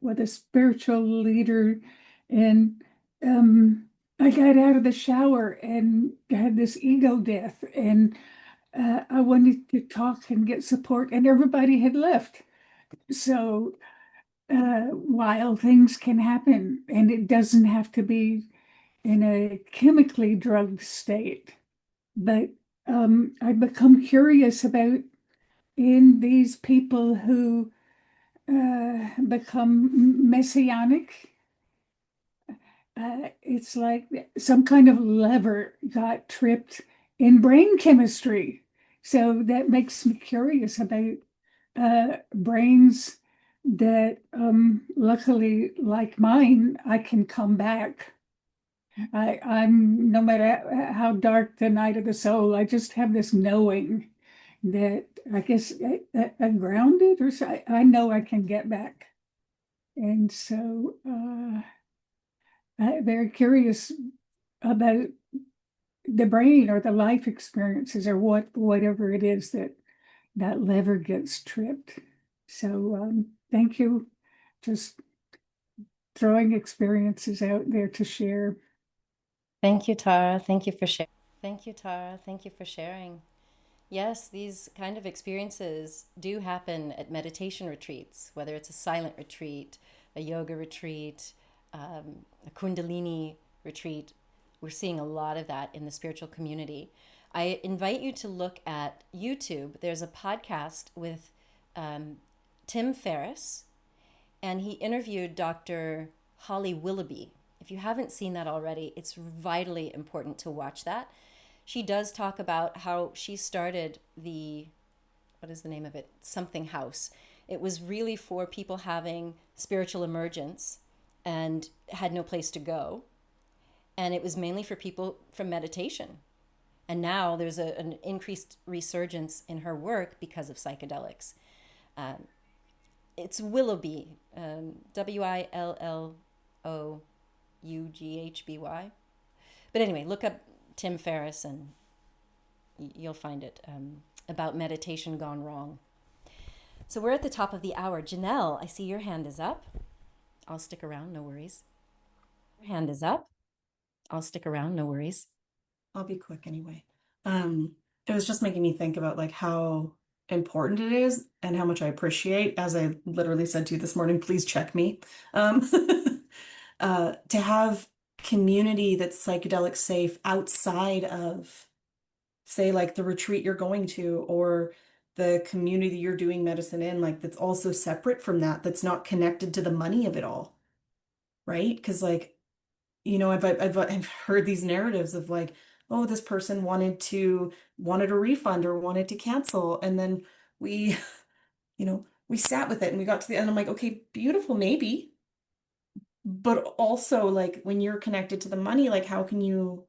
D: with a spiritual leader, and I got out of the shower and had this ego death, and I wanted to talk and get support, and everybody had left. So while things can happen, and it doesn't have to be in a chemically drugged state, but I become curious about in these people who become messianic. It's like some kind of lever got tripped in brain chemistry. So that makes me curious about brains that luckily, like mine, I can come back. I'm no matter how dark the night of the soul, I just have this knowing that I guess I'm grounded, or so, I know I can get back. And so I'm very curious about the brain or the life experiences or whatever it is that lever gets tripped. So thank you. Just throwing experiences out there to share.
A: Thank you, Tara. Thank you for sharing. Thank you, Tara. Thank you for sharing. Yes, these kind of experiences do happen at meditation retreats, whether it's a silent retreat, a yoga retreat, a Kundalini retreat. We're seeing a lot of that in the spiritual community. I invite you to look at YouTube. There's a podcast with Tim Ferriss, and he interviewed Dr. Holly Willoughby. If you haven't seen that already, it's vitally important to watch that. She does talk about how she started what is the name of it? Something House. It was really for people having spiritual emergence and had no place to go. And it was mainly for people from meditation. And now there's an increased resurgence in her work because of psychedelics. It's Willoughby, Willoughby. But anyway, look up Tim Ferriss and you'll find it, about meditation gone wrong. So we're at the top of the hour. Janelle, I see your hand is up. I'll stick around, no worries. Your hand is up. I'll stick around, no worries.
E: I'll be quick anyway. It was just making me think about like how important it is and how much I appreciate, as I literally said to you this morning, please check me, to have community that's psychedelic safe outside of, say, like the retreat you're going to, or the community you're doing medicine in, like that's also separate from that, that's not connected to the money of it all, right? Because like, you know, I've heard these narratives of like, oh, this person wanted a refund or wanted to cancel, and then we, you know, we sat with it and we got to the end. I'm like, okay, beautiful, maybe, but also like when you're connected to the money, like how can you,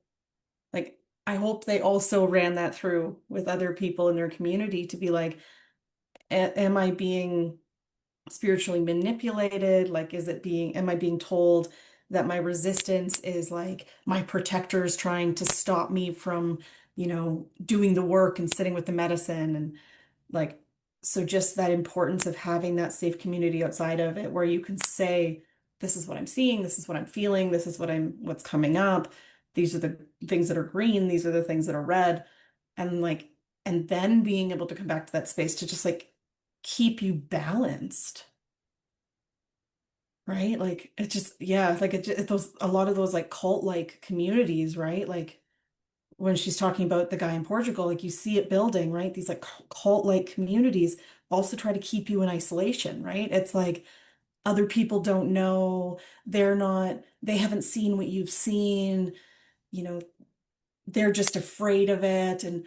E: like, I hope they also ran that through with other people in their community to be like, am I being spiritually manipulated? Like, am I being told that my resistance is like my protectors trying to stop me from, you know, doing the work and sitting with the medicine? And like, so just that importance of having that safe community outside of it where you can say, this is what I'm seeing, this is what I'm feeling, this is what's coming up. These are the things that are green, these are the things that are red. And like, and then being able to come back to that space to just like keep you balanced. Right? Like it just, yeah, like those, a lot of those like cult-like communities, right? Like when she's talking about the guy in Portugal, like you see it building, right? These like cult-like communities also try to keep you in isolation, right? It's like other people don't know, they haven't seen what you've seen, you know, they're just afraid of it. And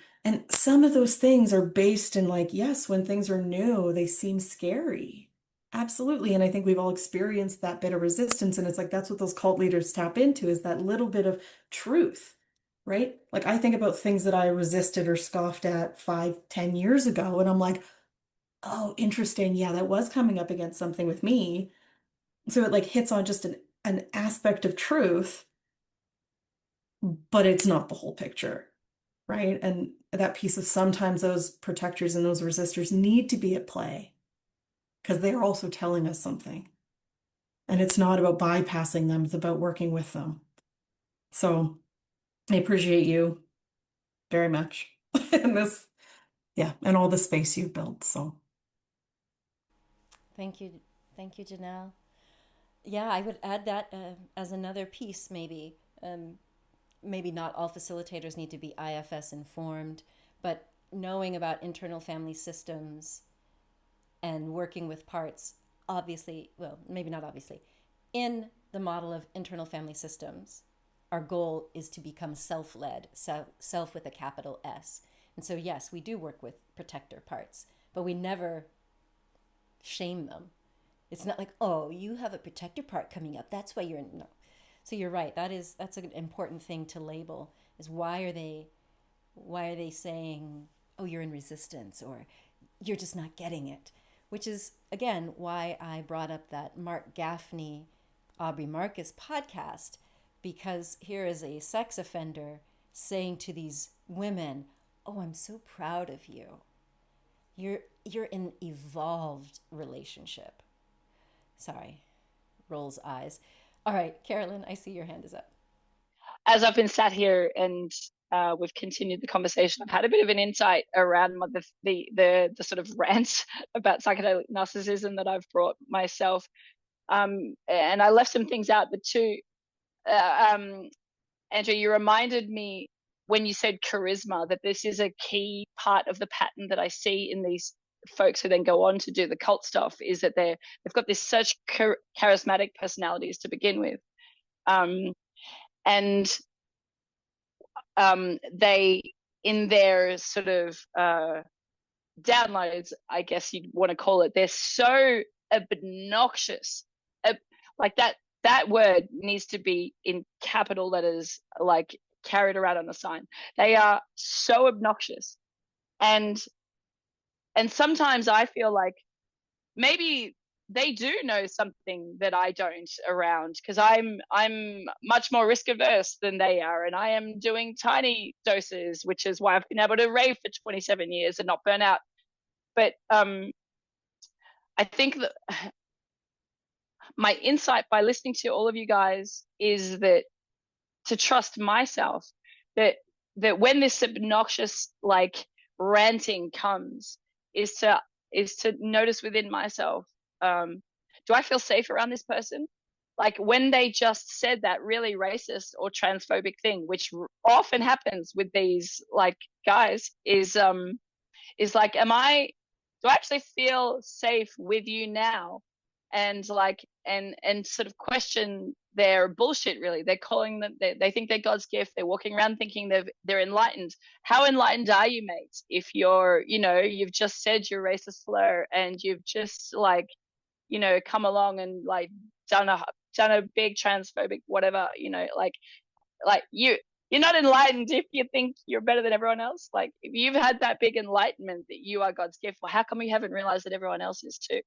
E: some of those things are based in like, yes, when things are new, they seem scary. Absolutely. And I think we've all experienced that bit of resistance. And it's like that's what those cult leaders tap into, is that little bit of truth, right? Like I think about things that I resisted or scoffed at 5, 10 years ago, and I'm like, oh, interesting. Yeah, that was coming up against something with me. So it like hits on just an aspect of truth, but it's not the whole picture, right? And that piece of sometimes those protectors and those resistors need to be at play because they are also telling us something. And it's not about bypassing them, it's about working with them. So I appreciate you very much in this, yeah, and all the space you've built. So
A: Thank you. Thank you, Janelle. Yeah, I would add that as another piece, maybe. Maybe not all facilitators need to be IFS informed, but knowing about internal family systems and working with parts, obviously, well, maybe not obviously, in the model of internal family systems, our goal is to become self-led, self with a capital S. And so, yes, we do work with protector parts, but we never shame them. It's not like, oh, you have a protector part coming up, that's why you're in. No. So you're right. That's an important thing to label. Is why are they saying, oh, you're in resistance, or you're just not getting it? Which is again why I brought up that Mark Gaffney, Aubrey Marcus podcast, because here is a sex offender saying to these women, oh, I'm so proud of you. You're in an evolved relationship. Sorry, rolls eyes. All right, Carolyn, I see your hand is up.
C: As I've been sat here and we've continued the conversation, I've had a bit of an insight around the sort of rants about psychedelic narcissism that I've brought myself, and I left some things out. But too, Andrew, you reminded me when you said charisma that this is a key part of the pattern that I see in these folks who then go on to do the cult stuff, is that they've got this such charismatic personalities to begin with, and they, in their sort of downloads, I guess you'd want to call it, they're so obnoxious. Like that word needs to be in capital letters, like carried around on a sign. They are so obnoxious. And sometimes I feel like maybe they do know something that I don't around, because I'm much more risk averse than they are, and I am doing tiny doses, which is why I've been able to rave for 27 years and not burn out. But I think that my insight by listening to all of you guys is that to trust myself, that when this obnoxious like ranting comes, is to notice within myself, do I feel safe around this person? like when they just said that really racist or transphobic thing, which often happens with these like guys, is like, do I actually feel safe with you now? And like, and sort of question their bullshit. Really, they're calling them, they think they're God's gift. They're walking around thinking they're enlightened. How enlightened are you, mate? If you're, you've just said your racist slur, and you've just like, come along and like done a big transphobic whatever, like you're not enlightened if you think you're better than everyone else. Like, if you've had that big enlightenment that you are God's gift, well, how come you haven't realized that everyone else is too?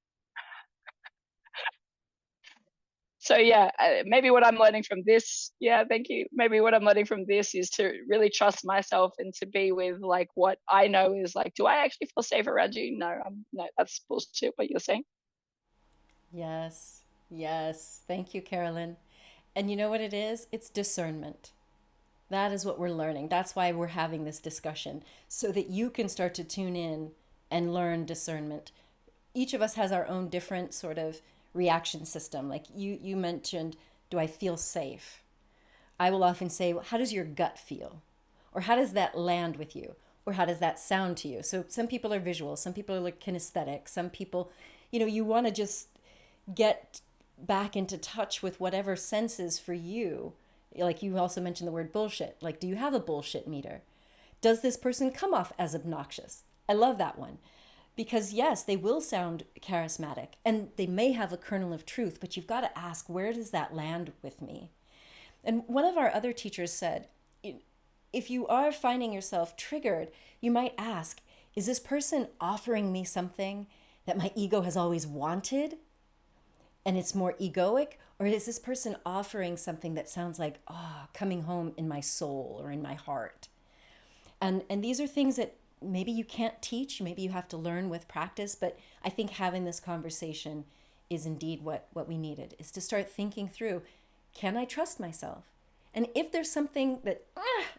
C: So yeah, maybe what I'm learning from this, yeah, thank you. Maybe what I'm learning from this is to really trust myself and to be with like what I know is like, do I actually feel safe around you? No, no, that's bullshit what you're saying.
A: Yes, yes. Thank you, Carolyn. And you know what it is? It's discernment. That is what we're learning. That's why we're having this discussion, so that you can start to tune in and learn discernment. Each of us has our own different sort of reaction system. Like you mentioned, do I feel safe? I will often say, well, how does your gut feel? Or how does that land with you? Or how does that sound to you? So some people are visual, some people are like kinesthetic, some people, you want to just get back into touch with whatever senses for you. Like you also mentioned the word bullshit. Like, do you have a bullshit meter? Does this person come off as obnoxious? I love that one. Because yes, they will sound charismatic and they may have a kernel of truth, but you've got to ask, where does that land with me? And one of our other teachers said, if you are finding yourself triggered, you might ask, is this person offering me something that my ego has always wanted and it's more egoic? Or is this person offering something that sounds like, coming home in my soul or in my heart? And these are things that maybe you can't teach, maybe you have to learn with practice, but I think having this conversation is indeed what we needed, is to start thinking through, can I trust myself? And if there's something that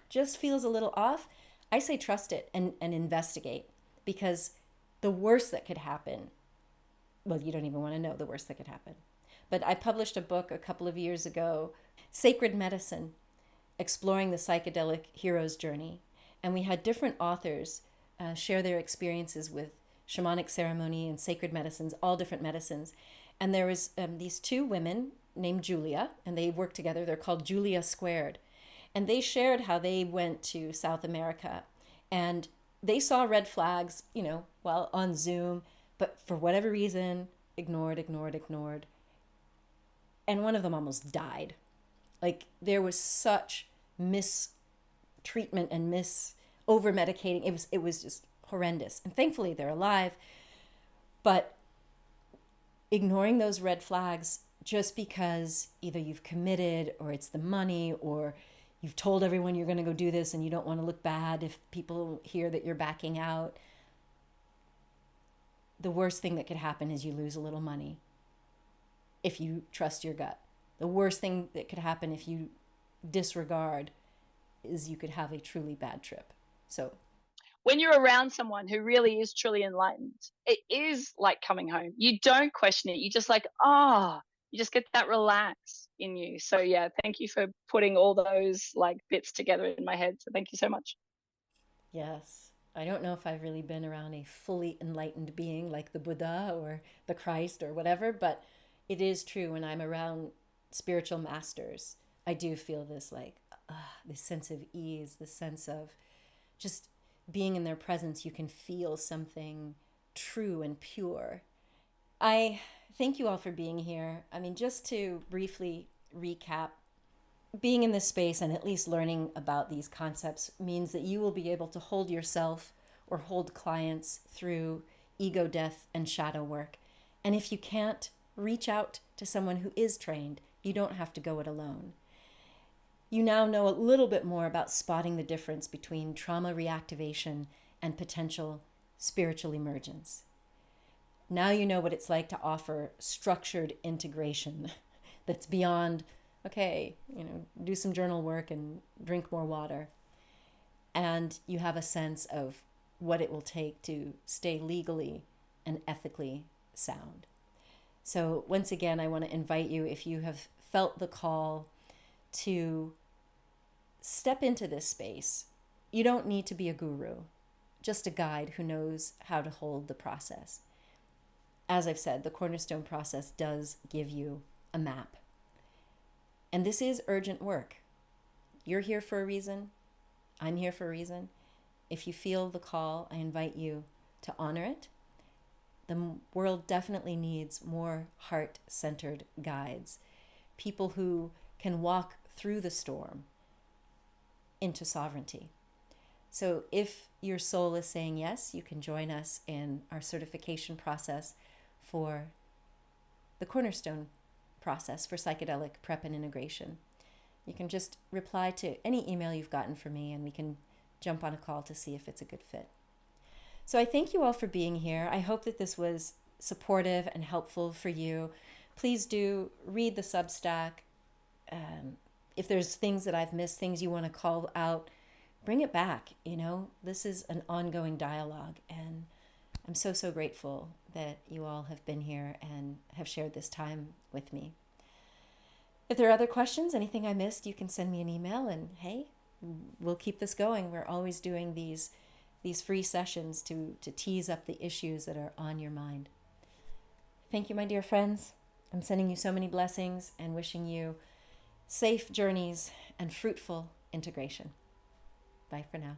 A: just feels a little off, I say trust it and investigate, because the worst that could happen, well, you don't even want to know the worst that could happen. But I published a book a couple of years ago, Sacred Medicine, exploring the psychedelic hero's journey. And we had different authors share their experiences with shamanic ceremony and sacred medicines, all different medicines. And there was these two women named Julia, and they worked together. They're called Julia Squared. And they shared how they went to South America and they saw red flags, while on Zoom, but for whatever reason, ignored. And one of them almost died. Like, there was such mistreatment and over medicating. It was just horrendous. And thankfully they're alive. But ignoring those red flags just because either you've committed or it's the money or you've told everyone you're going to go do this and you don't want to look bad if people hear that you're backing out. The worst thing that could happen is you lose a little money if you trust your gut. The worst thing that could happen if you disregard is you could have a truly bad trip. So
C: when you're around someone who really is truly enlightened, it is like coming home. You don't question it. You just like, you just get that relax in you. So yeah, thank you for putting all those like bits together in my head. So thank you so much.
A: Yes. I don't know if I've really been around a fully enlightened being like the Buddha or the Christ or whatever, but it is true when I'm around spiritual masters, I do feel this like, this sense of ease, this sense of just being in their presence. You can feel something true and pure. I thank you all for being here. I mean, just to briefly recap, being in this space and at least learning about these concepts means that you will be able to hold yourself or hold clients through ego death and shadow work. And if you can't, reach out to someone who is trained. You don't have to go it alone. You now know a little bit more about spotting the difference between trauma reactivation and potential spiritual emergence. Now you know what it's like to offer structured integration that's beyond, okay, do some journal work and drink more water. And you have a sense of what it will take to stay legally and ethically sound. So once again, I want to invite you, if you have felt the call to step into this space, you don't need to be a guru, just a guide who knows how to hold the process. As I've said, the Cornerstone process does give you a map. And this is urgent work. You're here for a reason. I'm here for a reason. If you feel the call, I invite you to honor it. The world definitely needs more heart-centered guides, people who can walk through the storm into sovereignty. So if your soul is saying yes, you can join us in our certification process for the Cornerstone process for psychedelic prep and integration. You can just reply to any email you've gotten from me and we can jump on a call to see if it's a good fit. So I thank you all for being here. I hope that this was supportive and helpful for you. Please do read the Substack. If there's things that I've missed, things you want to call out, bring it back. This is an ongoing dialogue, and I'm so, so grateful that you all have been here and have shared this time with me. If there are other questions, anything I missed, you can send me an email, and hey, we'll keep this going. We're always doing these free sessions to tease up the issues that are on your mind. Thank you, my dear friends. I'm sending you so many blessings and wishing you safe journeys and fruitful integration. Bye for now.